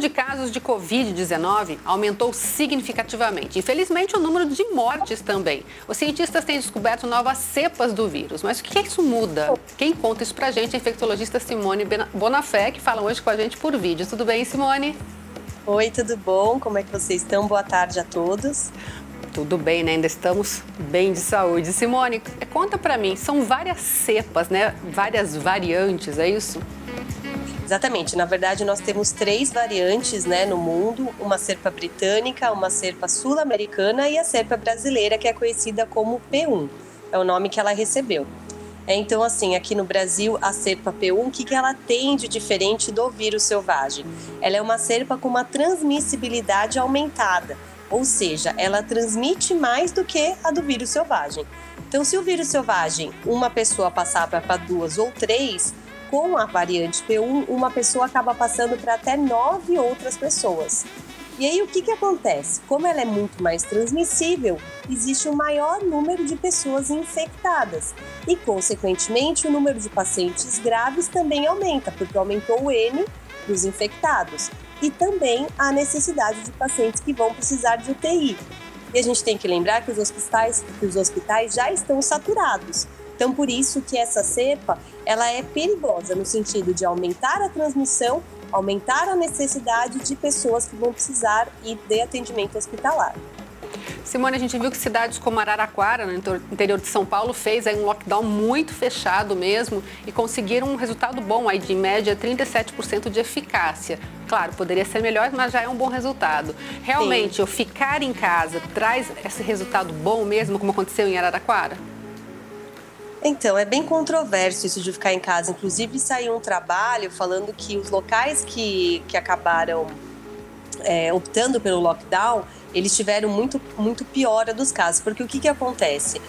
de casos de Covid-19 aumentou significativamente. Infelizmente, o número de mortes também. Os cientistas têm descoberto novas cepas do vírus. Mas o que isso muda? Quem conta isso pra gente é a infectologista Simone Bonafé, que fala hoje com a gente por vídeo. Tudo bem, Simone? Oi, tudo bom? Como é que vocês estão? Boa tarde a todos. Tudo bem, né? Ainda estamos bem de saúde. Simone, conta pra mim, são várias cepas, né? Várias variantes, é isso? Exatamente. Na verdade, nós temos 3 variantes, né, no mundo. Uma cepa britânica, uma cepa sul-americana e a cepa brasileira, que é conhecida como P1. É o nome que ela recebeu. Então, assim, aqui no Brasil, a cepa P1, o que ela tem de diferente do vírus selvagem? Ela é uma cepa com uma transmissibilidade aumentada, ou seja, ela transmite mais do que a do vírus selvagem. Então, se o vírus selvagem, uma pessoa passava para 2 ou 3, com a variante P1, uma pessoa acaba passando para até 9 outras pessoas. E aí, o que acontece? Como ela é muito mais transmissível, existe um maior número de pessoas infectadas e, consequentemente, o número de pacientes graves também aumenta, porque aumentou o N dos infectados e também a necessidade de pacientes que vão precisar de UTI. E a gente tem que lembrar que os hospitais já estão saturados. Então, por isso que essa cepa, ela é perigosa no sentido de aumentar a transmissão, aumentar a necessidade de pessoas que vão precisar ir de atendimento hospitalar. Simone, a gente viu que cidades como Araraquara, no interior de São Paulo, fez aí um lockdown muito fechado mesmo e conseguiram um resultado bom, aí de em média 37% de eficácia. Claro, poderia ser melhor, mas já é um bom resultado. Realmente, o ficar em casa traz esse resultado bom mesmo, como aconteceu em Araraquara? Então, é bem controverso isso de ficar em casa. Inclusive, saiu um trabalho falando que os locais que acabaram optando pelo lockdown, eles tiveram muito piora dos casos. Porque o que acontece?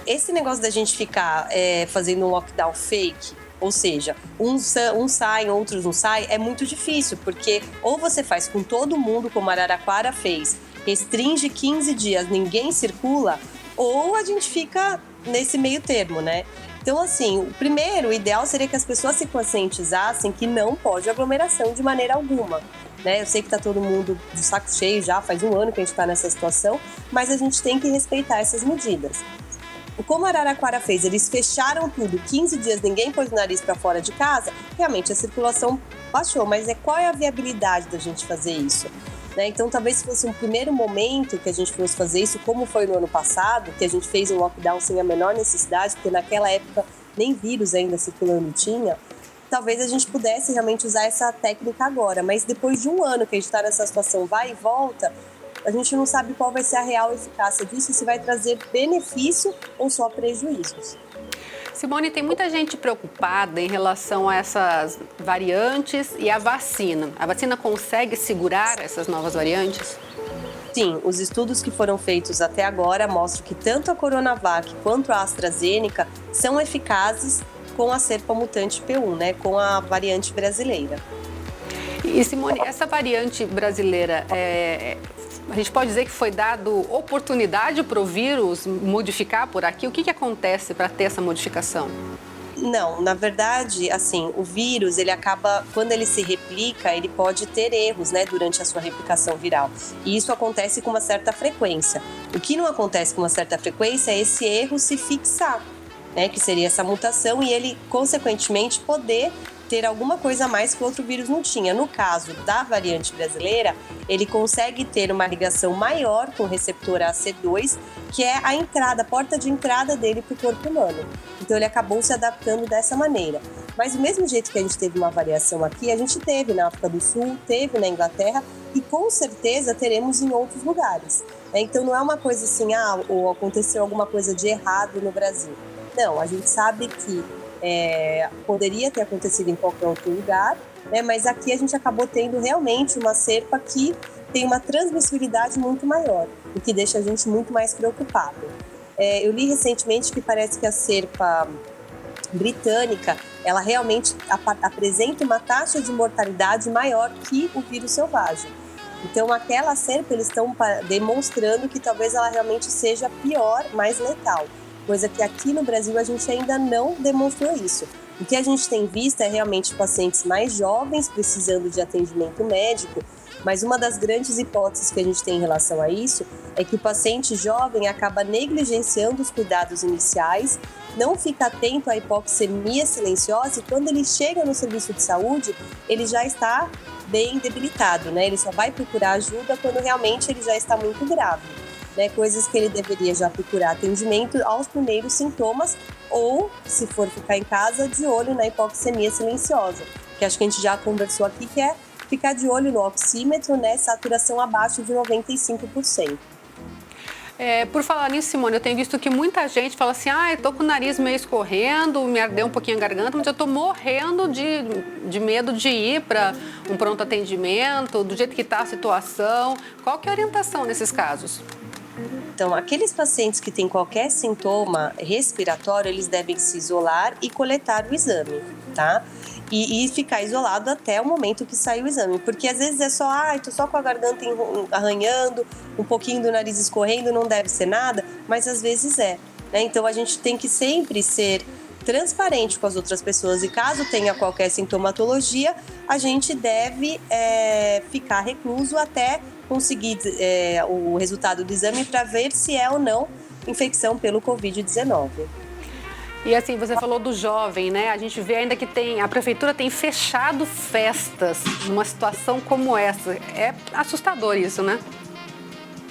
Esse negócio da gente ficar fazendo um lockdown fake, ou seja, uns saem, outros não saem, é muito difícil. Porque ou você faz com todo mundo, como Araraquara fez, restringe 15 dias, ninguém circula, ou a gente fica nesse meio termo, né? Então, assim, o ideal seria que as pessoas se conscientizassem que não pode aglomeração de maneira alguma, né? Eu sei que tá todo mundo de saco cheio já, faz um ano que a gente tá nessa situação, mas a gente tem que respeitar essas medidas. Como a Araraquara fez, eles fecharam tudo, 15 dias ninguém pôs o nariz para fora de casa, realmente a circulação baixou, mas qual é a viabilidade da gente fazer isso? Então, talvez se fosse um primeiro momento que a gente fosse fazer isso, como foi no ano passado, que a gente fez um lockdown sem a menor necessidade, porque naquela época nem vírus ainda circulando tinha, talvez a gente pudesse realmente usar essa técnica agora. Mas depois de um ano que a gente está nessa situação vai e volta, a gente não sabe qual vai ser a real eficácia disso, se vai trazer benefício ou só prejuízos. Simone, tem muita gente preocupada em relação a essas variantes e a vacina. A vacina consegue segurar essas novas variantes? Sim, os estudos que foram feitos até agora mostram que tanto a Coronavac quanto a AstraZeneca são eficazes com a cepa mutante P1, né, com a variante brasileira. E Simone, essa variante brasileira, a gente pode dizer que foi dado oportunidade para o vírus modificar por aqui? O que acontece para ter essa modificação? Não, na verdade, assim, o vírus, ele acaba, quando ele se replica, ele pode ter erros, né, durante a sua replicação viral. E isso acontece com uma certa frequência. O que não acontece com uma certa frequência é esse erro se fixar, né, que seria essa mutação, e ele, consequentemente, poder ter alguma coisa a mais que o outro vírus não tinha. No caso da variante brasileira, ele consegue ter uma ligação maior com o receptor AC2, que é a entrada, a porta de entrada dele para o corpo humano. Então ele acabou se adaptando dessa maneira. Mas do mesmo jeito que a gente teve uma variação aqui, a gente teve na África do Sul, teve na Inglaterra e com certeza teremos em outros lugares. Então não é uma coisa assim, ou aconteceu alguma coisa de errado no Brasil. Não, a gente sabe que poderia ter acontecido em qualquer outro lugar, né, mas aqui a gente acabou tendo realmente uma cepa que tem uma transmissibilidade muito maior, o que deixa a gente muito mais preocupado. Eu li recentemente que parece que a cepa britânica, ela realmente apresenta uma taxa de mortalidade maior que o vírus selvagem. Então, aquela cepa, eles estão demonstrando que talvez ela realmente seja pior, mais letal. Coisa que aqui no Brasil a gente ainda não demonstrou isso. O que a gente tem visto é realmente pacientes mais jovens precisando de atendimento médico, mas uma das grandes hipóteses que a gente tem em relação a isso é que o paciente jovem acaba negligenciando os cuidados iniciais, não fica atento à hipoxemia silenciosa e quando ele chega no serviço de saúde, ele já está bem debilitado, né? Ele só vai procurar ajuda quando realmente ele já está muito grave, né? Coisas que ele deveria já procurar atendimento aos primeiros sintomas ou, se for ficar em casa, de olho na hipoxemia silenciosa, que acho que a gente já conversou aqui, que é ficar de olho no oxímetro, né? Saturação abaixo de 95%. Por falar nisso, Simone, eu tenho visto que muita gente fala assim, eu tô com o nariz meio escorrendo, me ardeu um pouquinho a garganta, mas eu tô morrendo de medo de ir para um pronto atendimento, do jeito que tá a situação. Qual que é a orientação nesses casos? Então, aqueles pacientes que têm qualquer sintoma respiratório, eles devem se isolar e coletar o exame, tá? E ficar isolado até o momento que sair o exame. Porque às vezes é só, tô só com a garganta arranhando, um pouquinho do nariz escorrendo, não deve ser nada, mas às vezes é, né? Então a gente tem que sempre ser transparente com as outras pessoas e caso tenha qualquer sintomatologia, a gente deve ficar recluso até conseguir o resultado do exame para ver se é ou não infecção pelo Covid-19. E assim, você falou do jovem, né? A gente vê ainda que a prefeitura tem fechado festas numa situação como essa. É assustador isso, né?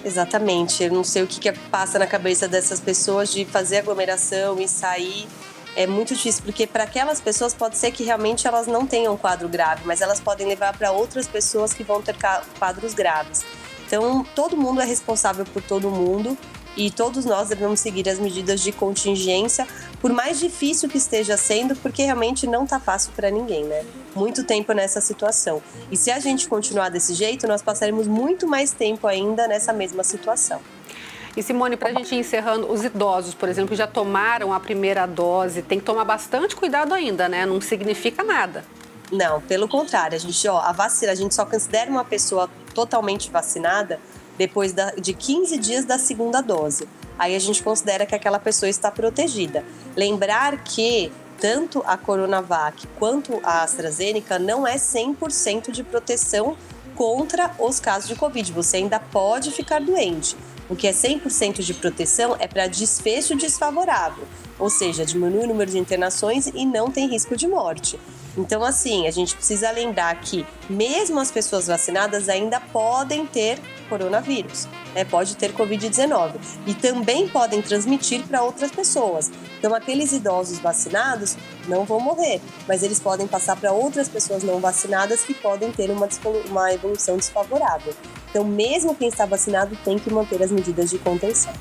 Exatamente. Eu não sei o que passa na cabeça dessas pessoas de fazer aglomeração e sair. É muito difícil, porque para aquelas pessoas pode ser que realmente elas não tenham quadro grave, mas elas podem levar para outras pessoas que vão ter quadros graves. Então, todo mundo é responsável por todo mundo e todos nós devemos seguir as medidas de contingência, por mais difícil que esteja sendo, porque realmente não está fácil para ninguém, né? Muito tempo nessa situação. E se a gente continuar desse jeito, nós passaremos muito mais tempo ainda nessa mesma situação. E Simone, para a gente ir encerrando, os idosos, por exemplo, que já tomaram a primeira dose, tem que tomar bastante cuidado ainda, né? Não significa nada. Não, pelo contrário, a gente só considera uma pessoa totalmente vacinada depois de 15 dias da segunda dose. Aí a gente considera que aquela pessoa está protegida. Lembrar que tanto a Coronavac quanto a AstraZeneca não é 100% de proteção contra os casos de Covid. Você ainda pode ficar doente. O que é 100% de proteção é para desfecho desfavorável, ou seja, diminui o número de internações e não tem risco de morte. Então, assim, a gente precisa lembrar que mesmo as pessoas vacinadas ainda podem ter coronavírus, né? Pode ter Covid-19 e também podem transmitir para outras pessoas. Então, aqueles idosos vacinados não vão morrer, mas eles podem passar para outras pessoas não vacinadas que podem ter uma evolução desfavorável. Então, mesmo quem está vacinado tem que manter as medidas de contenção.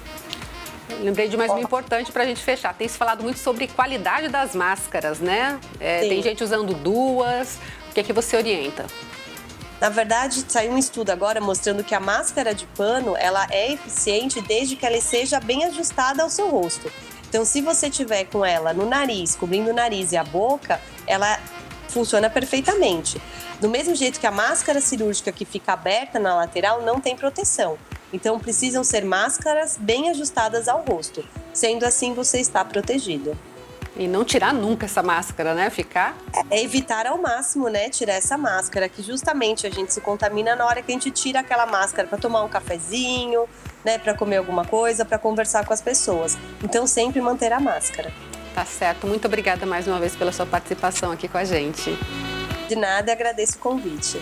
Lembrei de mais uma importante para a gente fechar. Tem se falado muito sobre qualidade das máscaras, né? Tem gente usando duas. O que é que você orienta? Na verdade, saiu um estudo agora mostrando que a máscara de pano, ela é eficiente desde que ela seja bem ajustada ao seu rosto. Então, se você tiver com ela no nariz, cobrindo o nariz e a boca, ela funciona perfeitamente. Do mesmo jeito que a máscara cirúrgica que fica aberta na lateral não tem proteção. Então, precisam ser máscaras bem ajustadas ao rosto. Sendo assim, você está protegido. E não tirar nunca essa máscara, né? Ficar... É evitar ao máximo, né? Tirar essa máscara, que justamente a gente se contamina na hora que a gente tira aquela máscara para tomar um cafezinho, né? Para comer alguma coisa, para conversar com as pessoas. Então, sempre manter a máscara. Tá certo. Muito obrigada mais uma vez pela sua participação aqui com a gente. De nada, agradeço o convite.